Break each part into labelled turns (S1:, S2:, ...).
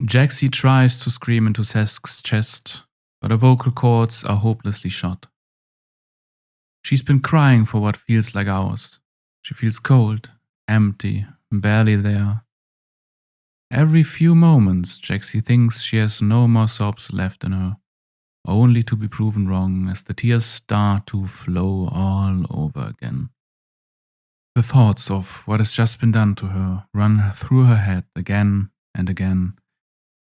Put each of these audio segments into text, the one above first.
S1: Jaxie tries to scream into Sesk's chest, but her vocal cords are hopelessly shot. She's been crying for what feels like hours. She feels cold, empty, barely there. Every few moments, Jaxie thinks she has no more sobs left in her, only to be proven wrong as the tears start to flow all over again. The thoughts of what has just been done to her run through her head again and again,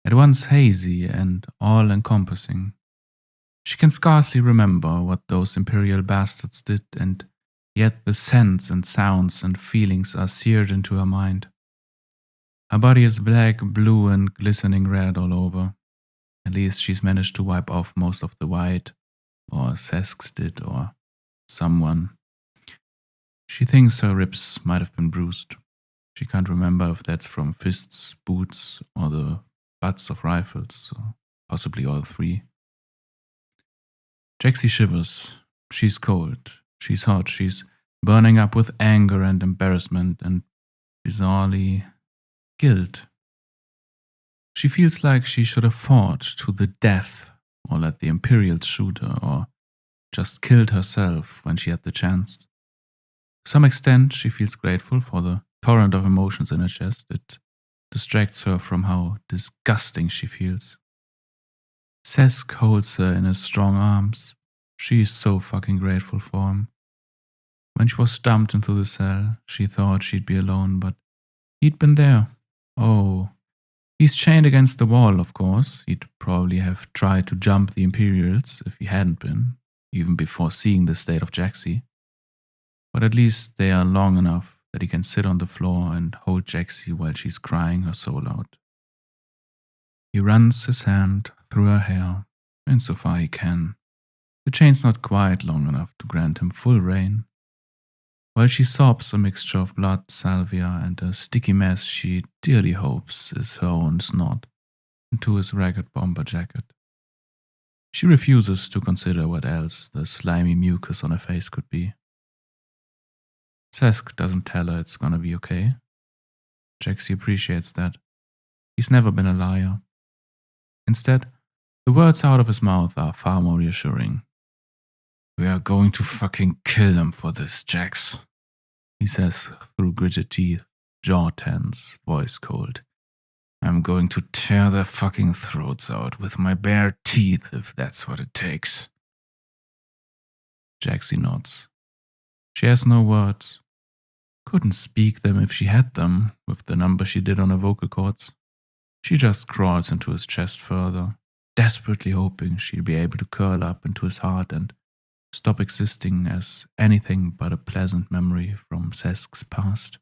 S1: at once hazy and all-encompassing. She can scarcely remember what those Imperial bastards did, and yet the scents and sounds and feelings are seared into her mind. Her body is black, blue, and glistening red all over. At least she's managed to wipe off most of the white, or Sesk's did, or someone. She thinks her ribs might have been bruised. She can't remember if that's from fists, boots, or the butts of rifles, or possibly all three. Jaxie shivers. She's cold. She's hot. She's burning up with anger and embarrassment and, bizarrely, guilt. She feels like she should have fought to the death, or let the Imperials shoot her, or just killed herself when she had the chance. To some extent, she feels grateful for the torrent of emotions in her chest. It distracts her from how disgusting she feels. Sesk holds her in his strong arms. She is so fucking grateful for him. When she was dumped into the cell, she thought she'd be alone, but he'd been there. Oh, he's chained against the wall, of course. He'd probably have tried to jump the Imperials if he hadn't been, even before seeing the state of Jaxie. But at least they are long enough that he can sit on the floor and hold Jaxie while she's crying her soul out. He runs his hand through her hair, insofar he can. The chain's not quite long enough to grant him full reign. While she sobs a mixture of blood, salvia, and a sticky mess she dearly hopes is her own snot, into his ragged bomber jacket. She refuses to consider what else the slimy mucus on her face could be. Sesk doesn't tell her it's gonna be okay. Jaxie appreciates that. He's never been a liar. Instead, the words out of his mouth are far more reassuring. "We are going to fucking kill them for this, Jax," he says through gritted teeth, jaw tense, voice cold. "I'm going to tear their fucking throats out with my bare teeth if that's what it takes." Jaxie nods. She has no words. Couldn't speak them if she had them, with the number she did on her vocal cords. She just crawls into his chest further, desperately hoping she'll be able to curl up into his heart and stop existing as anything but a pleasant memory from Sesk's past.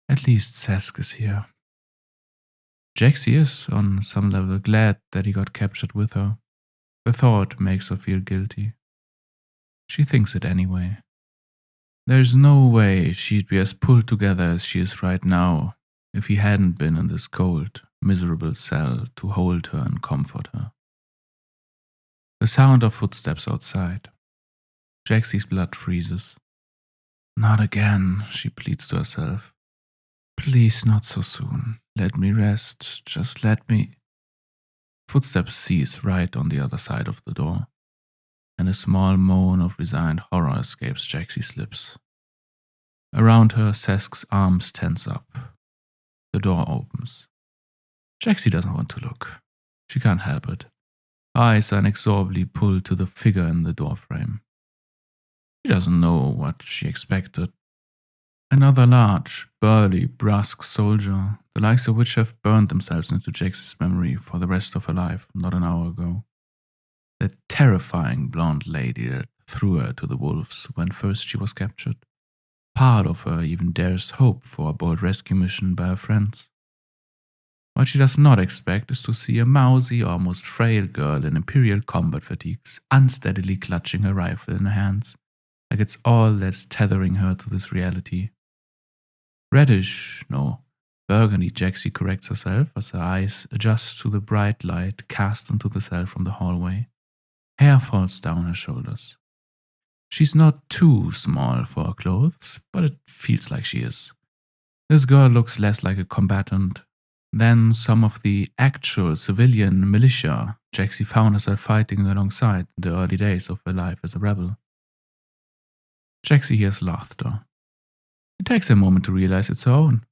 S1: At least Sesk is here. Jaxie is, on some level, glad that he got captured with her. The thought makes her feel guilty. She thinks it anyway. There's no way she'd be as pulled together as she is right now if he hadn't been in this cold, miserable cell to hold her and comfort her. The sound of footsteps outside. Jaxie's blood freezes. "Not again," she pleads to herself. "Please, not so soon. Let me rest. Just let me..." Footsteps cease right on the other side of the door, and a small moan of resigned horror escapes Jaxie's lips. Around her, Sesk's arms tense up. The door opens. Jaxie doesn't want to look. She can't help it. Eyes are inexorably pulled to the figure in the doorframe. She doesn't know what she expected. Another large, burly, brusque soldier, the likes of which have burned themselves into Jaxie's memory for the rest of her life not an hour ago. The terrifying blonde lady that threw her to the wolves when first she was captured. Part of her even dares hope for a bold rescue mission by her friends. What she does not expect is to see a mousy, almost frail girl in Imperial combat fatigues unsteadily clutching her rifle in her hands, like it's all that's tethering her to this reality. Reddish, no, burgundy, Jaxie corrects herself as her eyes adjust to the bright light cast into the cell from the hallway. Hair falls down her shoulders. She's not too small for her clothes, but it feels like she is. This girl looks less like a combatant, Then some of the actual civilian militia Jaxie found herself fighting alongside in the early days of her life as a rebel. Jaxie hears laughter. It takes her a moment to realize it's her own.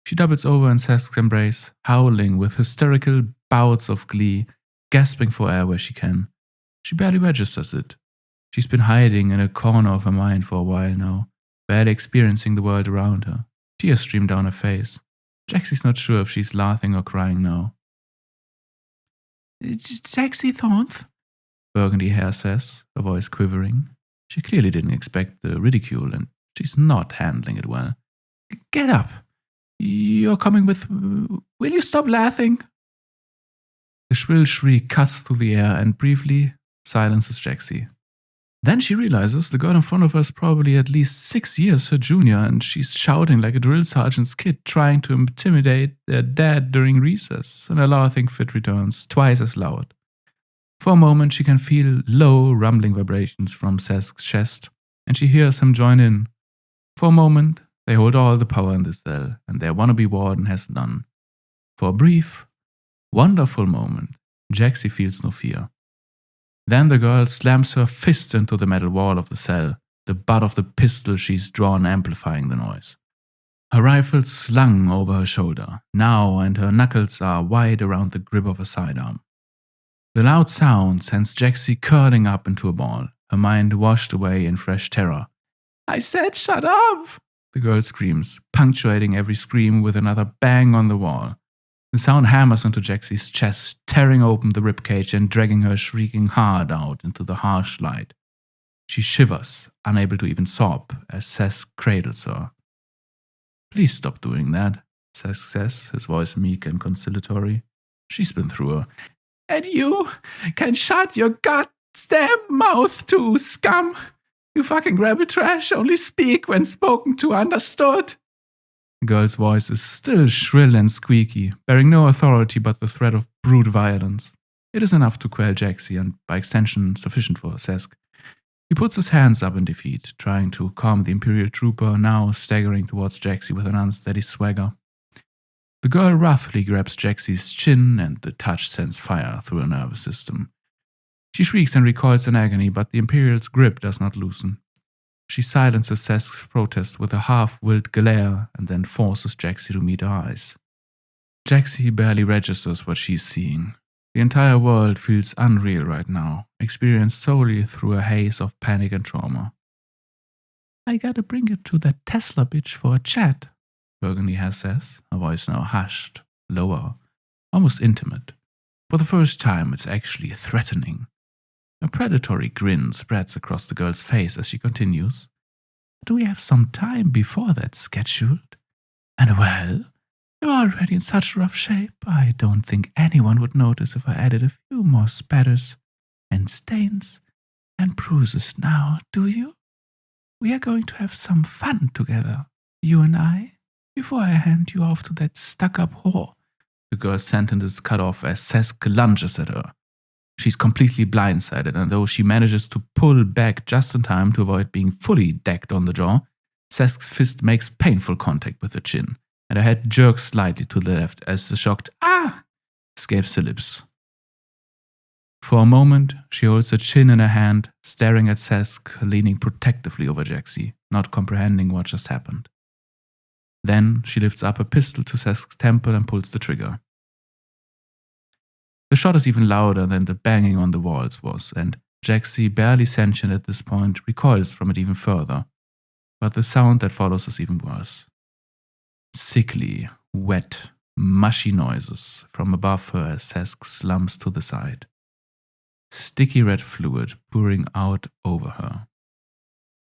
S1: She doubles over in Cesk's embrace, howling with hysterical bouts of glee, gasping for air where she can. She barely registers it. She's been hiding in a corner of her mind for a while now, barely experiencing the world around her. Tears stream down her face. Jaxie's not sure if she's laughing or crying now. "Jaxie Thornth," Burgundy Hair says, her voice quivering. She clearly didn't expect the ridicule, and she's not handling it well. "Get up. You're coming with... Will you stop laughing?" The shrill shriek cuts through the air and briefly silences Jaxie. Then she realizes the girl in front of her is probably at least 6 years her junior, and she's shouting like a drill sergeant's kid trying to intimidate their dad during recess, and her laughing fit returns twice as loud. For a moment she can feel low, rumbling vibrations from Cesk's chest, and she hears him join in. For a moment, they hold all the power in the cell, and their wannabe warden has none. For a brief, wonderful moment, Jaxie feels no fear. Then the girl slams her fist into the metal wall of the cell, the butt of the pistol she's drawn amplifying the noise. Her rifle slung over her shoulder, now, and her knuckles are wide around the grip of her sidearm. The loud sound sends Jaxie curling up into a ball, her mind washed away in fresh terror. "I said shut up!" the girl screams, punctuating every scream with another bang on the wall. The sound hammers into Jaxie's chest, tearing open the ribcage and dragging her shrieking hard out into the harsh light. She shivers, unable to even sob, as Cesk cradles her. "Please stop doing that," Cesk says, his voice meek and conciliatory. She's been through her. "And you can shut your goddamn mouth too, scum! You fucking rebel trash, only speak when spoken to, understood?" The girl's voice is still shrill and squeaky, bearing no authority but the threat of brute violence. It is enough to quell Jaxie, and by extension sufficient for Cesk. He puts his hands up in defeat, trying to calm the Imperial trooper, now staggering towards Jaxie with an unsteady swagger. The girl roughly grabs Jaxie's chin, and the touch sends fire through her nervous system. She shrieks and recoils in agony, but the Imperial's grip does not loosen. She silences Cesk's protest with a half-willed glare and then forces Jaxie to meet her eyes. Jaxie barely registers what she's seeing. The entire world feels unreal right now, experienced solely through a haze of panic and trauma. "I gotta bring you to that Tesla bitch for a chat," Burgundy Hair says, her voice now hushed, lower, almost intimate. For the first time, it's actually threatening. A predatory grin spreads across the girl's face as she continues. "Do we have some time before that's scheduled? And well, you're already in such rough shape, I don't think anyone would notice if I added a few more spatters and stains and bruises now, do you? We are going to have some fun together, you and I, before I hand you off to that stuck-up whore." The girl's sentence is cut off as Cesk lunges at her. She's completely blindsided, and though she manages to pull back just in time to avoid being fully decked on the jaw, Cesk's fist makes painful contact with her chin, and her head jerks slightly to the left as the shocked "ah" escapes her lips. For a moment, she holds her chin in her hand, staring at Cesk, leaning protectively over Jaxie, not comprehending what just happened. Then she lifts up a pistol to Cesk's temple and pulls the trigger. The shot is even louder than the banging on the walls was, and Jaxie, barely sentient at this point, recoils from it even further. But the sound that follows is even worse. Sickly, wet, mushy noises from above her as Cesk slumps to the side. Sticky red fluid pouring out over her.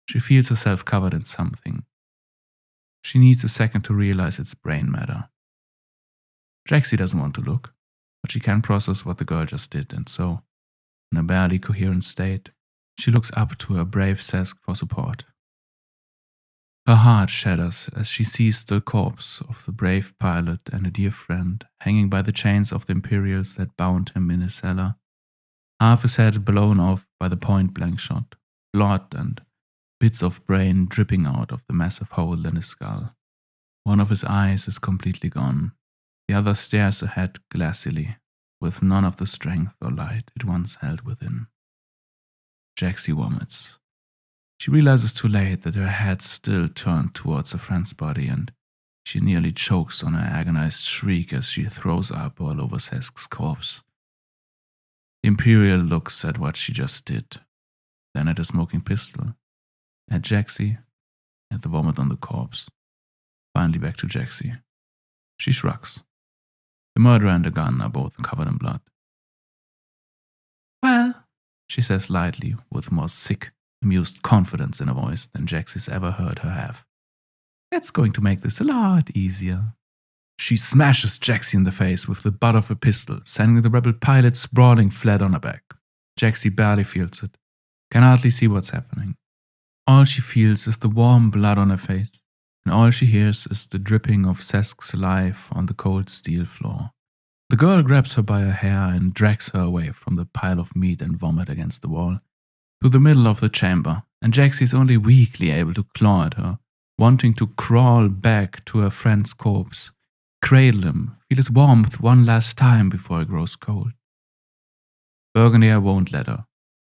S1: She feels herself covered in something. She needs a second to realize it's brain matter. Jaxie doesn't want to look, but she can process what the girl just did, and so, in a barely coherent state, she looks up to her brave Cesk for support. Her heart shatters as she sees the corpse of the brave pilot and a dear friend hanging by the chains of the Imperials that bound him in his cellar, half his head blown off by the point-blank shot, blood and bits of brain dripping out of the massive hole in his skull. One of his eyes is completely gone, The other stares ahead glassily, with none of the strength or light it once held within. Jaxie vomits. She realizes too late that her head's still turned towards her friend's body, and she nearly chokes on her agonized shriek as she throws up all over Sesk's corpse. The Imperial looks at what she just did, then at the smoking pistol, at Jaxie, at the vomit on the corpse. Finally back to Jaxie. She shrugs. The murderer and the gun are both covered in blood. "Well," she says lightly, with more sick, amused confidence in her voice than Jaxie's ever heard her have. "That's going to make this a lot easier." She smashes Jaxie in the face with the butt of a pistol, sending the rebel pilot sprawling flat on her back. Jaxie barely feels it, can hardly see what's happening. All she feels is the warm blood on her face, and all she hears is the dripping of Sesk's life on the cold steel floor. The girl grabs her by her hair and drags her away from the pile of meat and vomit against the wall, to the middle of the chamber, and Jaxie is only weakly able to claw at her, wanting to crawl back to her friend's corpse, cradle him, feel his warmth one last time before he grows cold. Burgundy won't let her.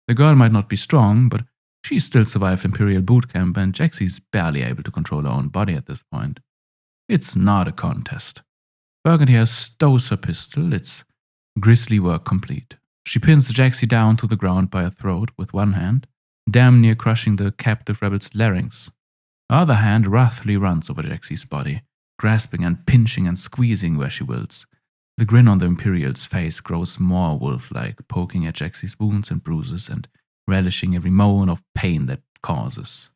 S1: The girl might not be strong, but she still survived Imperial boot camp, and Jaxie's barely able to control her own body at this point. It's not a contest. Burgundy stows her pistol, its grisly work complete. She pins Jaxie down to the ground by her throat with one hand, damn near crushing the captive rebel's larynx. Her other hand wrathfully runs over Jaxie's body, grasping and pinching and squeezing where she wills. The grin on the Imperial's face grows more wolf-like, poking at Jaxie's wounds and bruises and relishing every moan of pain that causes.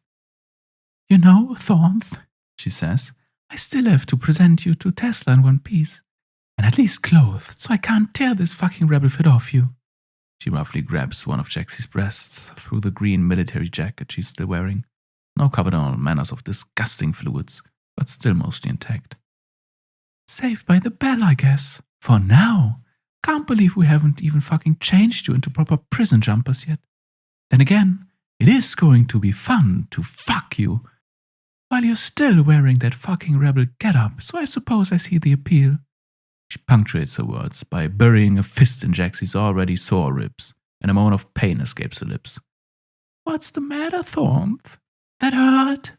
S1: "You know, Thornth," she says, "I still have to present you to Tesla in one piece, and at least clothed, so I can't tear this fucking rebel fit off you." She roughly grabs one of Jaxie's breasts through the green military jacket she's still wearing, now covered in all manners of disgusting fluids, but still mostly intact. "Saved by the bell, I guess. For now. Can't believe we haven't even fucking changed you into proper prison jumpers yet. Then again, it is going to be fun to fuck you while you're still wearing that fucking rebel getup, so I suppose I see the appeal." She punctuates her words by burying a fist in Jaxie's already sore ribs, and a moan of pain escapes her lips. "What's the matter, Thornth? That hurt?"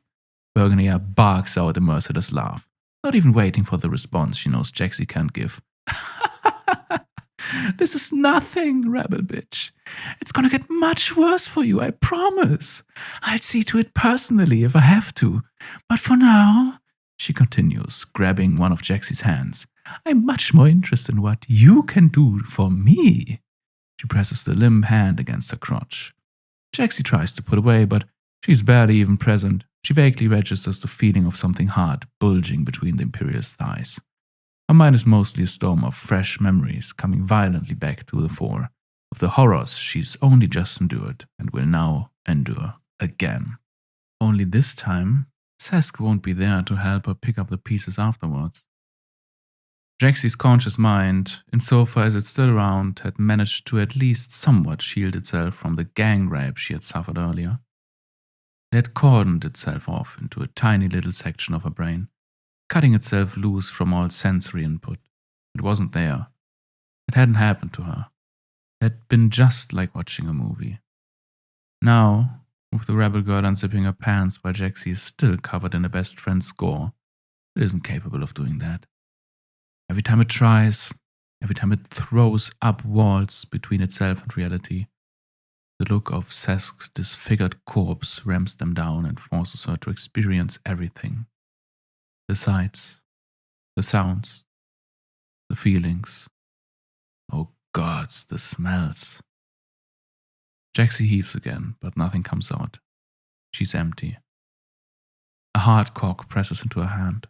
S1: Burgundy barks out a merciless laugh, not even waiting for the response she knows Jaxie can't give. "This is nothing, rebel bitch. It's gonna get much worse for you, I promise. I'll see to it personally if I have to. But for now," she continues, grabbing one of Jaxie's hands, "I'm much more interested in what you can do for me." She presses the limp hand against her crotch. Jaxie tries to put away, but she's barely even present. She vaguely registers the feeling of something hard bulging between the Imperial's thighs. Her mind is mostly a storm of fresh memories coming violently back to the fore, of the horrors she's only just endured and will now endure again. Only this time, Sesk won't be there to help her pick up the pieces afterwards. Jaxie's conscious mind, insofar as it's still around, had managed to at least somewhat shield itself from the gang rape she had suffered earlier. It had cordoned itself off into a tiny little section of her brain, cutting itself loose from all sensory input. It wasn't there. It hadn't happened to her. It had been just like watching a movie. Now, with the rebel girl unzipping her pants while Jaxie is still covered in a best friend's gore, it isn't capable of doing that. Every time it tries, every time it throws up walls between itself and reality, the look of Sesk's disfigured corpse rams them down and forces her to experience everything. The sights, the sounds, the feelings. Oh gods, the smells. Jaxie heaves again, but nothing comes out. She's empty. A hard cock presses into her hand.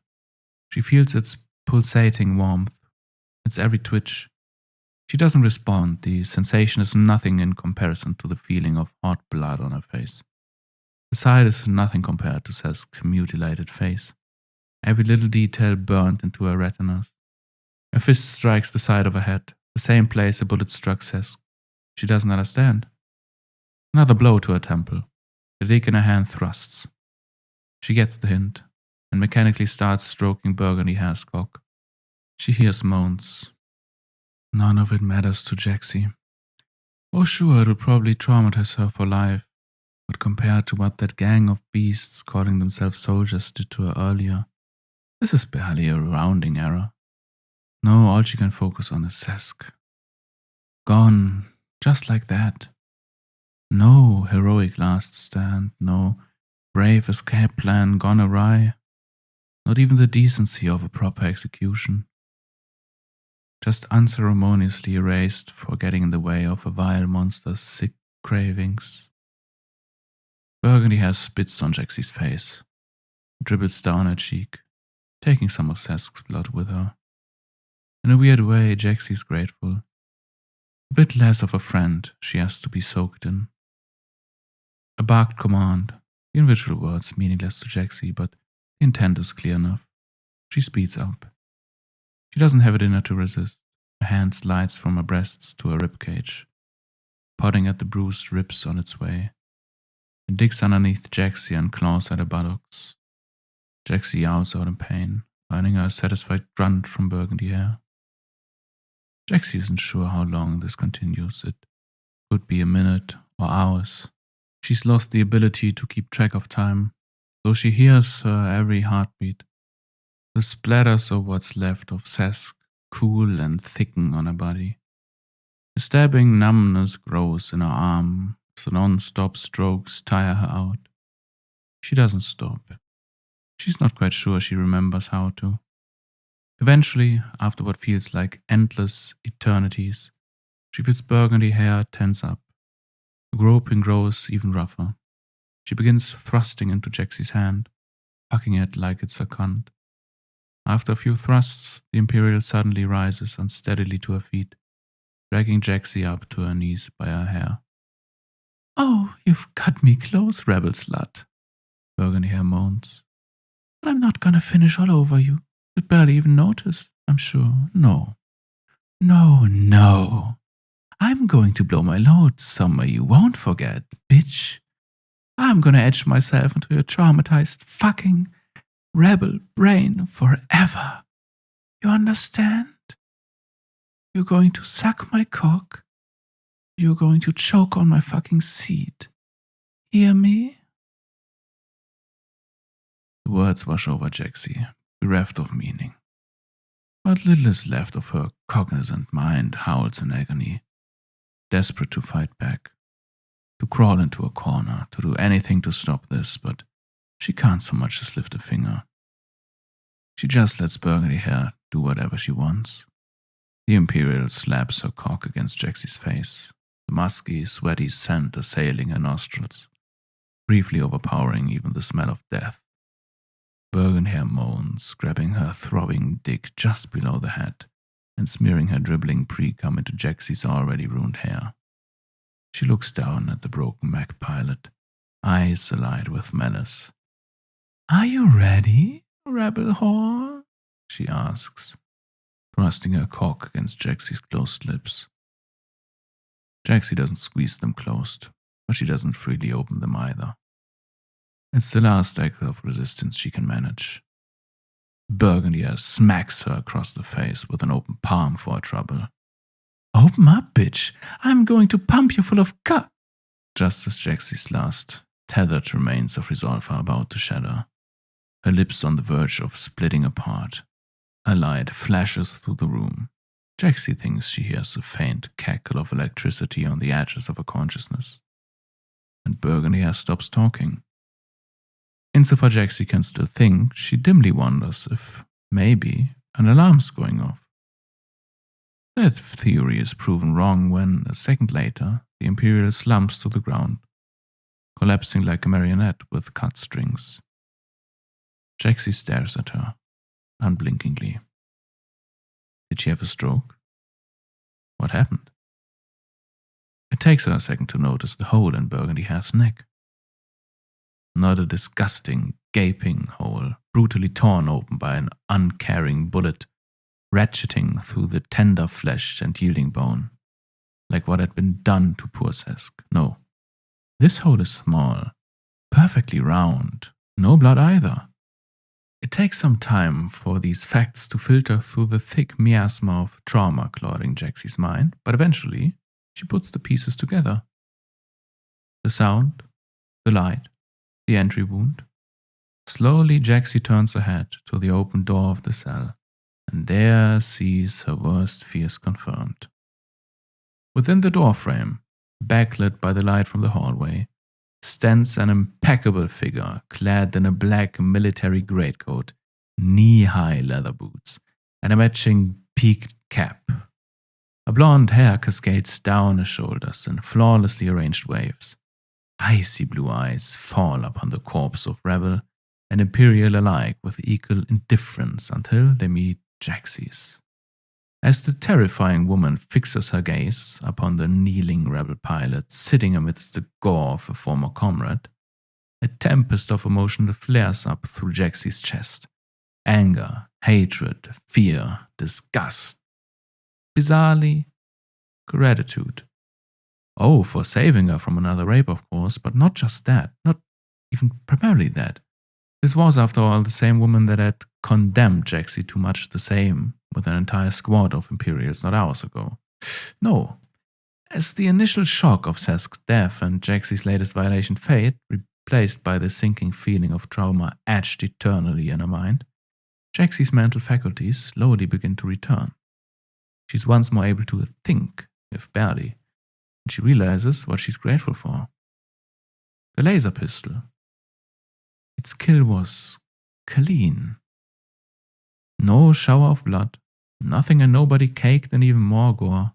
S1: She feels its pulsating warmth, its every twitch. She doesn't respond. The sensation is nothing in comparison to the feeling of hot blood on her face. The sight is nothing compared to Sesk's mutilated face. Every little detail burned into her retinas. A fist strikes the side of her head, the same place a bullet struck Sesk. She doesn't understand. Another blow to her temple. The dick in her hand thrusts. She gets the hint, and mechanically starts stroking Burgundy Hair's cock. She hears moans. None of it matters to Jaxie. Oh sure, it will probably traumatize her for life, but compared to what that gang of beasts calling themselves soldiers did to her earlier, this is barely a rounding error. No, all she can focus on is Sesk. Gone, just like that. No heroic last stand, no brave escape plan gone awry, not even the decency of a proper execution. Just unceremoniously erased for getting in the way of a vile monster's sick cravings. Burgundy hair spits on Jaxie's face, dribbles down her cheek, taking some of Sesk's blood with her. In a weird way, Jaxie's grateful. A bit less of a friend she has to be soaked in. A barked command, the individual words meaningless to Jaxie, but the intent is clear enough. She speeds up. She doesn't have it in her to resist. Her hand slides from her breasts to her ribcage, prodding at the bruised ribs on its way. It digs underneath Jaxie and claws at her buttocks. Jaxie yowls out in pain, earning her a satisfied grunt from Burgundy hair. Jaxie isn't sure how long this continues. It could be a minute or hours. She's lost the ability to keep track of time, though she hears her every heartbeat. The splatters of what's left of Sesk cool and thicken on her body. A stabbing numbness grows in her arm as the non-stop strokes tire her out. She doesn't stop. She's not quite sure she remembers how to. Eventually, after what feels like endless eternities, she feels Burgundy hair tense up. The groping grows even rougher. She begins thrusting into Jaxie's hand, hugging it like it's a cunt. After a few thrusts, the Imperial suddenly rises unsteadily to her feet, dragging Jaxie up to her knees by her hair. "Oh, you've cut me close, rebel slut," Burgundy hair moans. "But I'm not gonna finish all over you. You'd barely even notice, I'm sure. No. No. I'm going to blow my load somewhere you won't forget, bitch. I'm gonna etch myself into your traumatized fucking rebel brain forever. You understand? You're going to suck my cock. You're going to choke on my fucking seed. Hear me?" The words wash over Jaxie, bereft of meaning. What little is left of her cognizant mind howls in agony, desperate to fight back, to crawl into a corner, to do anything to stop this, but she can't so much as lift a finger. She just lets Burgundy hair do whatever she wants. The Imperial slaps her cock against Jaxie's face, the musky, sweaty scent assailing her nostrils, briefly overpowering even the smell of death. Burgundy hair moans, grabbing her throbbing dick just below the head and smearing her dribbling pre-cum into Jaxie's already ruined hair. She looks down at the broken mech pilot, eyes alight with malice. "Are you ready, rebel whore?" she asks, thrusting her cock against Jaxie's closed lips. Jaxie doesn't squeeze them closed, but she doesn't freely open them either. It's the last act of resistance she can manage. Burgundy hair smacks her across the face with an open palm for her trouble. "Open up, bitch. I'm going to pump you full of cu—" Just as Jaxie's last tethered remains of resolve are about to shatter, her lips on the verge of splitting apart, a light flashes through the room. Jaxie thinks she hears a faint cackle of electricity on the edges of her consciousness, and Burgundy hair stops talking. Insofar Jaxie can still think, she dimly wonders if, maybe, an alarm's going off. That theory is proven wrong when, a second later, the Imperial slumps to the ground, collapsing like a marionette with cut strings. Jaxie stares at her, unblinkingly. Did she have a stroke? What happened? It takes her a second to notice the hole in Burgundy hair's neck. Not a disgusting, gaping hole, brutally torn open by an uncaring bullet, ratcheting through the tender flesh and yielding bone, like what had been done to poor Sesk. No, this hole is small, perfectly round, no blood either. It takes some time for these facts to filter through the thick miasma of trauma clouding Jaxie's mind, but eventually she puts the pieces together. The sound, the light, the entry wound. Slowly Jaxie turns her head to the open door of the cell, and there sees her worst fears confirmed. Within the doorframe, backlit by the light from the hallway, stands an impeccable figure clad in a black military greatcoat, knee-high leather boots, and a matching peaked cap. Her blonde hair cascades down her shoulders in flawlessly arranged waves. Icy blue eyes fall upon the corpse of Rebel and Imperial alike with equal indifference until they meet Jaxie's. As the terrifying woman fixes her gaze upon the kneeling Rebel pilot sitting amidst the gore of a former comrade, a tempest of emotion flares up through Jaxie's chest. Anger, hatred, fear, disgust. Bizarrely, gratitude. Oh, for saving her from another rape, of course, but not just that, not even primarily that. This was, after all, the same woman that had condemned Jaxie to much the same with an entire squad of Imperials not hours ago. No, as the initial shock of Cesk's death and Jaxie's latest violation fade, replaced by the sinking feeling of trauma etched eternally in her mind, Jaxie's mental faculties slowly begin to return. She's once more able to think, if barely, and she realizes what she's grateful for. The laser pistol. Its kill was clean. No shower of blood, nothing and nobody caked in even more gore.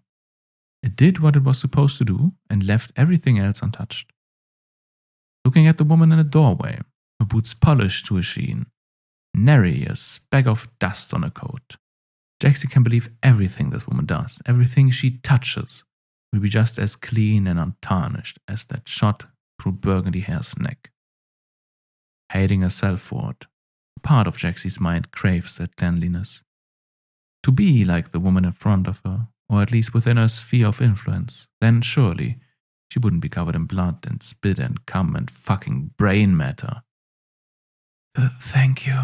S1: It did what it was supposed to do and left everything else untouched. Looking at the woman in the doorway, her boots polished to a sheen, nary a speck of dust on her coat, Jaxie can believe everything this woman does, everything she touches, will be just as clean and untarnished as that shot through Burgundy Hair's neck. Hating herself for it, part of Jaxie's mind craves that cleanliness. To be like the woman in front of her, or at least within her sphere of influence, then surely she wouldn't be covered in blood and spit and cum and fucking brain matter. Thank you.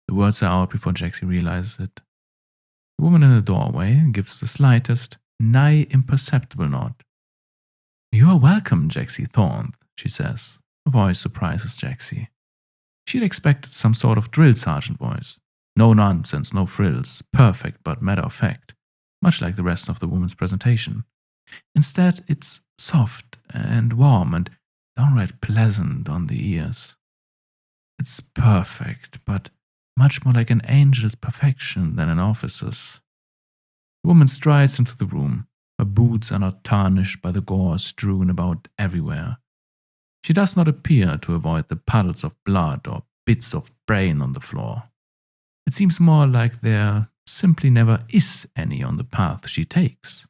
S1: The words are out before Jaxie realizes it. The woman in the doorway gives the slightest, nigh imperceptible nod. You are welcome, Jaxie Thornth, she says. Her voice surprises Jaxie. She'd expected some sort of drill sergeant voice. No nonsense, no frills, perfect but matter of fact, much like the rest of the woman's presentation. Instead, it's soft and warm and downright pleasant on the ears. It's perfect, but much more like an angel's perfection than an officer's. The woman strides into the room. Her boots are not tarnished by the gore strewn about everywhere. She does not appear to avoid the puddles of blood or bits of brain on the floor. It seems more like there simply never is any on the path she takes.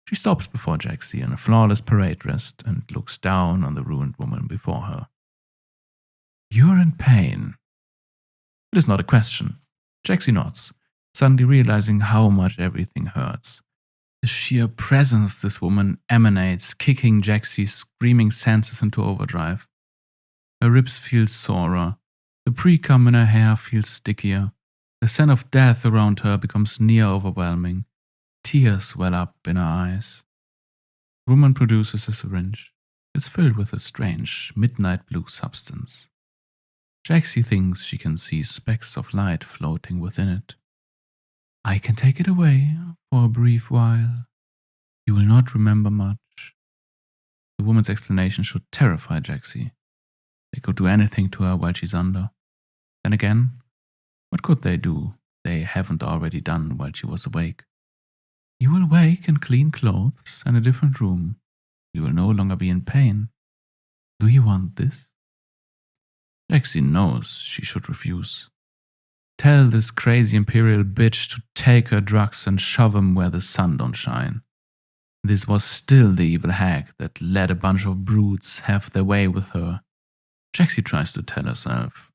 S1: She stops before Jaxie in a flawless parade dress and looks down on the ruined woman before her. You're in pain. It is not a question. Jaxie nods, suddenly realizing how much everything hurts. The sheer presence this woman emanates, kicking Jaxie's screaming senses into overdrive. Her ribs feel sorer. The pre-cum in her hair feels stickier. The scent of death around her becomes near overwhelming. Tears well up in her eyes. The woman produces a syringe. It's filled with a strange, midnight blue substance. Jaxie thinks she can see specks of light floating within it. I can take it away for a brief while. You will not remember much. The woman's explanation should terrify Jaxie. They could do anything to her while she's under. Then again, what could they do they haven't already done while she was awake? You will wake in clean clothes and a different room. You will no longer be in pain. Do you want this? Jaxie knows she should refuse. Tell this crazy Imperial bitch to take her drugs and shove them where the sun don't shine. This was still the evil hag that let a bunch of brutes have their way with her. Jaxie tries to tell herself.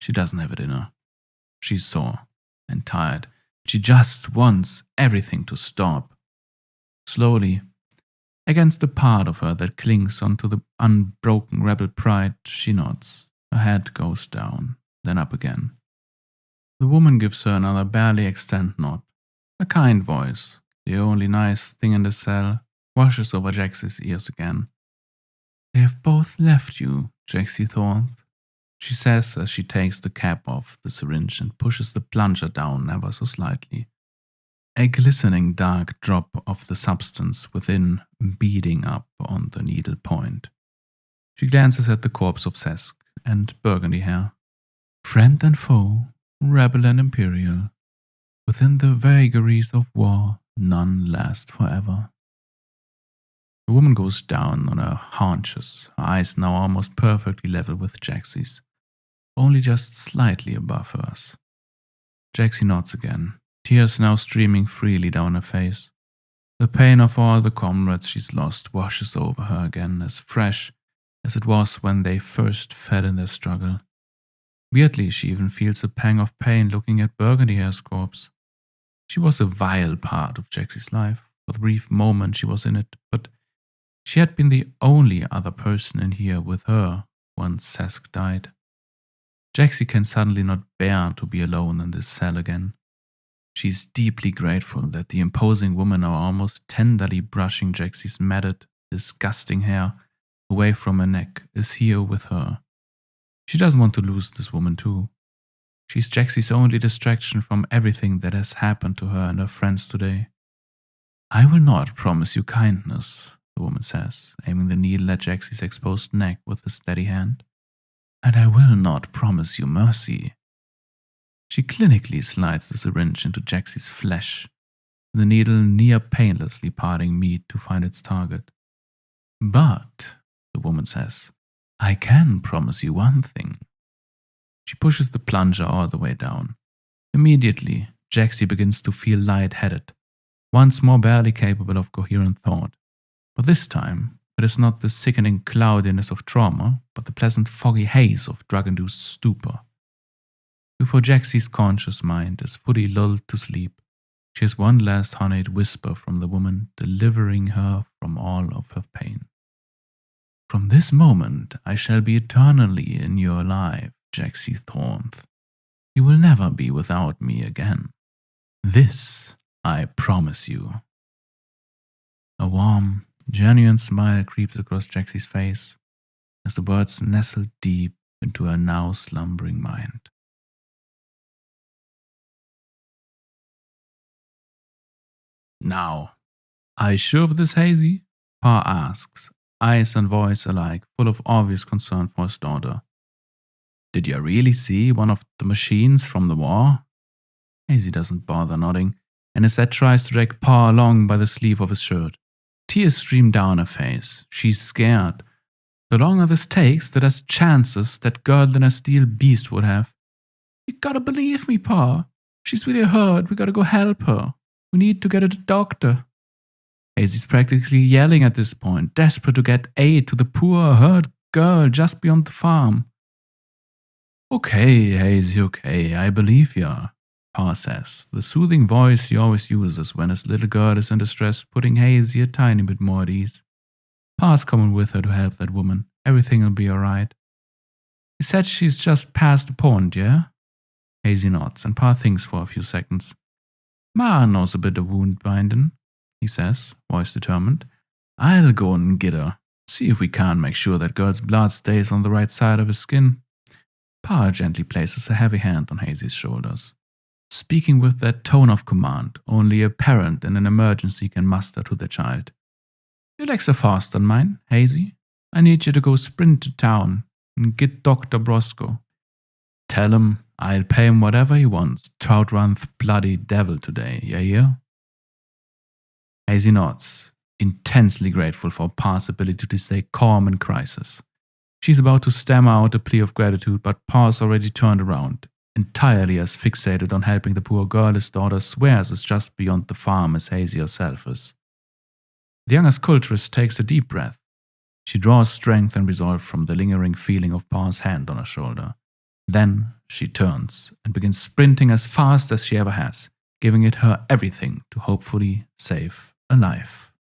S1: She doesn't have it in her. She's sore and tired. She just wants everything to stop. Slowly, against the part of her that clings onto the unbroken rebel pride, she nods, Her head goes down, then up again. The woman gives her another barely extant nod. A kind voice, the only nice thing in the cell, washes over Jaxie's ears again. "They have both left you, Jaxie Thornth," she says as she takes the cap off the syringe and pushes the plunger down ever so slightly. A glistening dark drop of the substance within beading up on the needle point. She glances at the corpse of Sesk and Burgundy Hair. Friend and foe, rebel and Imperial. Within the vagaries of war, none last forever. The woman goes down on her haunches, her eyes now almost perfectly level with Jaxie's, only just slightly above hers. Jaxie nods again, tears now streaming freely down her face. The pain of all the comrades she's lost washes over her again, as fresh as it was when they first fell in their struggle. Weirdly, she even feels a pang of pain looking at Burgundy Hair's corpse. She was a vile part of Jaxie's life. For the brief moment she was in it, but she had been the only other person in here with her once Sesk died. Jaxie can suddenly not bear to be alone in this cell again. She's deeply grateful that the imposing woman now almost tenderly brushing Jaxie's matted, disgusting hair away from her neck is here with her. She doesn't want to lose this woman too. She's Jaxie's only distraction from everything that has happened to her and her friends today. "I will not promise you kindness," the woman says, aiming the needle at Jaxie's exposed neck with a steady hand. "And I will not promise you mercy." She clinically slides the syringe into Jaxie's flesh, the needle near painlessly parting meat to find its target. "But," the woman says, "I can promise you one thing." She pushes the plunger all the way down. Immediately, Jaxie begins to feel light-headed, once more barely capable of coherent thought. But this time, it is not the sickening cloudiness of trauma, but the pleasant foggy haze of drug-induced stupor. Before Jaxie's conscious mind is fully lulled to sleep, she has one last honeyed whisper from the woman, delivering her from all of her pain. "From this moment, I shall be eternally in your life, Jaxie Thornth. You will never be without me again. This I promise you." A warm, genuine smile creeps across Jaxie's face as the words nestle deep into her now slumbering mind. "Now, are you sure of this, Hazy?" Pa asks, eyes and voice alike full of obvious concern for his daughter. "Did you really see one of the machines from the war?" Hazy doesn't bother nodding, and instead tries to drag Pa along by the sleeve of his shirt. Tears stream down her face. She's scared. The longer this takes, the less chances that girl than a steel beast would have. "You gotta believe me, Pa. She's really hurt. We gotta go help her. We need to get her to the doctor." Hazy's practically yelling at this point, desperate to get aid to the poor, hurt girl just beyond the farm. "Okay, Hazy, okay, I believe ya," Pa says, the soothing voice he always uses when his little girl is in distress, putting Hazy a tiny bit more at ease. Pa's coming with her to help that woman. Everything will be alright. "He said she's just past the point, yeah?" Hazy nods, and Pa thinks for a few seconds. "Ma knows a bit of wound binding," he says, voice determined. "I'll go and get her. See if we can't make sure that girl's blood stays on the right side of his skin." Pa gently places a heavy hand on Hazy's shoulders, speaking with that tone of command only a parent in an emergency can muster to their child. "Your legs are fast on mine, Hazy. I need you to go sprint to town and get Dr. Brosco. Tell him I'll pay him whatever he wants to outrun the bloody devil today, you hear?" Hazy nods, intensely grateful for Pa's ability to stay calm in crisis. She's about to stammer out a plea of gratitude, but Pa's already turned around, entirely as fixated on helping the poor girl his daughter swears is just beyond the farm as Hazy herself is. The young culturist takes a deep breath. She draws strength and resolve from the lingering feeling of Pa's hand on her shoulder. Then she turns and begins sprinting as fast as she ever has, giving it her everything to hopefully save a life.